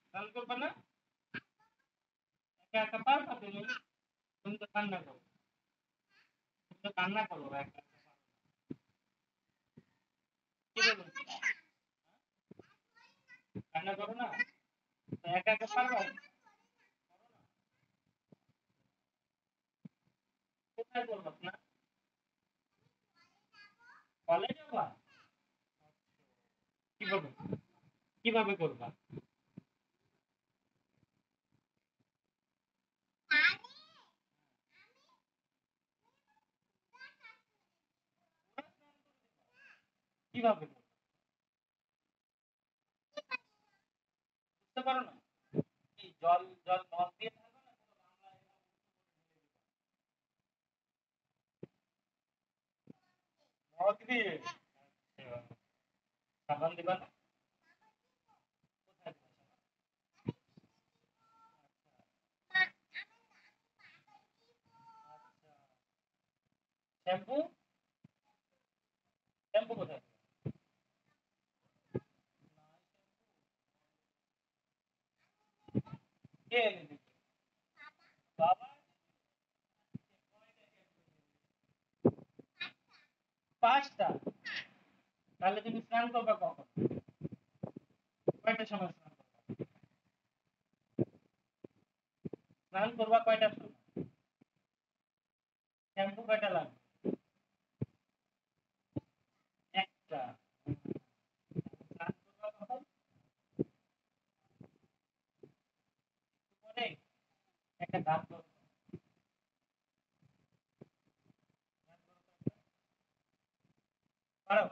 স্নান করবে না? একা একা পারবা তুমি? তুমি তো কান্না করো। তুমি তো কান্না করো একা একা পারবা না। কি বলুন? কান্না করো না? তো একা একা পারবা? কোথায় করবা না? কলে যাবা? কিভাবে? কিভাবে করবা? কিভাবে করবা? বুঝতে পারো না? কি জল জল নল দিয়ে ঢালবা না পুরো গামলা এভাবে মগ দিয়ে? আচ্ছা। সাবান দিবা না? কোথায় দিবা সাবান? আচ্ছা। শ্যাম্পু? শ্যাম্পু কোথায় দিবা? কে এনে দিবে? বাবা? ৫ টা? তাহলে তুমি স্নান করবা কখন? কয়টার সময় স্নান করবা? স্নান করবা কয়টার সময়? শ্যাম্পু কয়টা লাগবে? ১ টা। স্নান করবা কখন? পরে? একটা কাজ করো। স্নান করো তো একটা। পারো?